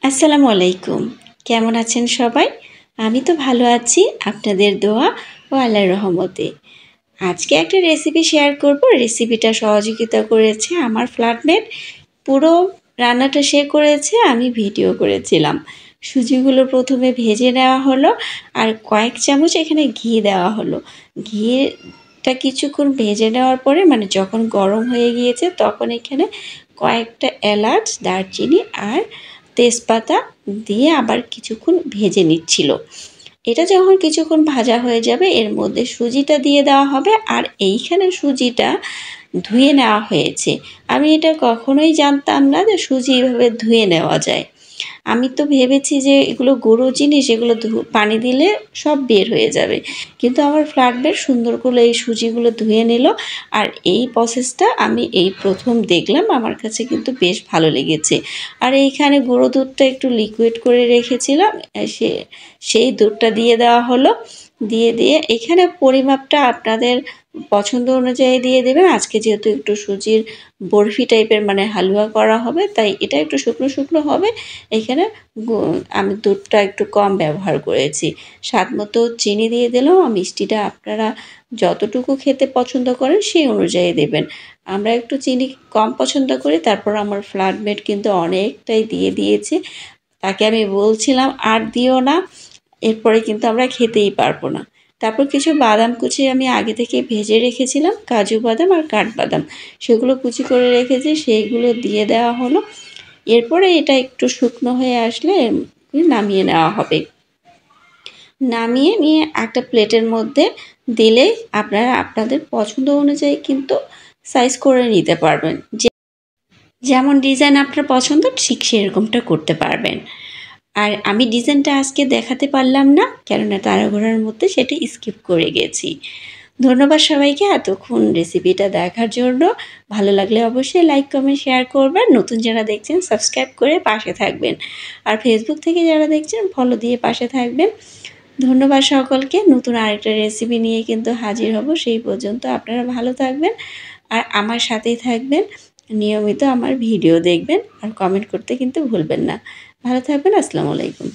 আসসালামু আলাইকুম। কেমন আছেন সবাই? আমি তো ভালো আছি আপনাদের দোয়া ও আল্লাহর রহমতে। আজকে একটা রেসিপি শেয়ার করব। রেসিপিটা সহযোগিতা করেছে আমার ফ্ল্যাটমেট। পুরো রান্নাটা সে করেছে, আমি ভিডিও করেছিলাম। সুজিগুলো প্রথমে ভেজে নেওয়া হলো আর কয়েক চামচ এখানে ঘি দেওয়া হলো। ঘিটা কিছুক্ষণ ভেজে নেওয়ার পরে মানে যখন গরম হয়ে গিয়েছে তখন এখানে কয়েকটা এলাচ, দারচিনি আর তেজপাতা দিয়ে আবার কিছুক্ষণ ভেজে নিচ্ছিল। এটা যখন কিছুক্ষণ ভাজা হয়ে যাবে এর মধ্যে সুজিটা দিয়ে দেওয়া হবে। আর এইখানে সুজিটা ধুয়ে নেওয়া হয়েছে। আমি এটা কখনোই জানতাম না যে সুজি এভাবে ধুয়ে নেওয়া যায়। আমি তো ভেবেছি যে এগুলো গুঁড়ো জিনিস, এগুলো পানি দিলে সব বের হয়ে যাবে, কিন্তু আমার ফ্ল্যাটমেট সুন্দর করে এই সুজিগুলো ধুয়ে নিল। আর এই প্রসেসটা আমি এই প্রথম দেখলাম, আমার কাছে কিন্তু বেশ ভালো লেগেছে। আর এইখানে গুঁড়ো দুধটা একটু লিকুইড করে রেখেছিলাম, সেই দুধটা দিয়ে দেওয়া হলো। দিয়ে এখানে পরিমাপটা আপনাদের পছন্দ অনুযায়ী দিয়ে দেবেন। আজকে যেহেতু একটু সুজির বরফি টাইপের মানে হালুয়া করা হবে, তাই এটা একটু শুকনো শুকনো হবে। এখানে আমি দুধটা একটু কম ব্যবহার করেছি। স্বাদ মতো চিনি দিয়ে দিলাম। মিষ্টিটা আপনারা যতটুকু খেতে পছন্দ করেন সেই অনুযায়ী দেবেন। আমরা একটু চিনি কম পছন্দ করি, তারপর আমার ফ্ল্যাটমেট কিন্তু অনেকটাই দিয়ে দিয়েছে। তাকে আমি বলছিলাম আর দিও না, এরপরে কিন্তু আমরা খেতেই পারবো না। তারপর কিছু বাদাম কুচি আমি আগে থেকে ভেজে রেখেছিলাম, কাজু বাদাম আর কাঠবাদাম, সেগুলো কুচি করে রেখেছি, সেইগুলো দিয়ে দেওয়া হলো। এরপরে এটা একটু শুকনো হয়ে আসলে নামিয়ে নেওয়া হবে। নামিয়ে নিয়ে একটা প্লেটের মধ্যে দিলে আপনারা আপনাদের পছন্দ অনুযায়ী কিন্তু সাইজ করে নিতে পারবেন। যেমন ডিজাইন আপনার পছন্দ ঠিক সেরকমটা করতে পারবেন। আর আমি ডিজাইনটা আজকে দেখাতে পারলাম না, কেননা তাড়াহুড়োর মধ্যে সেটা স্কিপ করে গেছি। ধন্যবাদ সবাইকে এতক্ষণ রেসিপিটা দেখার জন্য। ভালো লাগলে অবশ্যই লাইক, কমেন্ট, শেয়ার করবেন। নতুন যারা দেখছেন সাবস্ক্রাইব করে পাশে থাকবেন। আর ফেসবুক থেকে যারা দেখছেন ফলো দিয়ে পাশে থাকবেন। ধন্যবাদ সকলকে। নতুন আরেকটা রেসিপি নিয়ে কিন্তু হাজির হব। সেই পর্যন্ত আপনারা ভালো থাকবেন আর আমার সাথেই থাকবেন। নিয়মিত আমার ভিডিও দেখবেন আর কমেন্ট করতে কিন্তু ভুলবেন না। ভালো থাকবেন। আসসালামু আলাইকুম।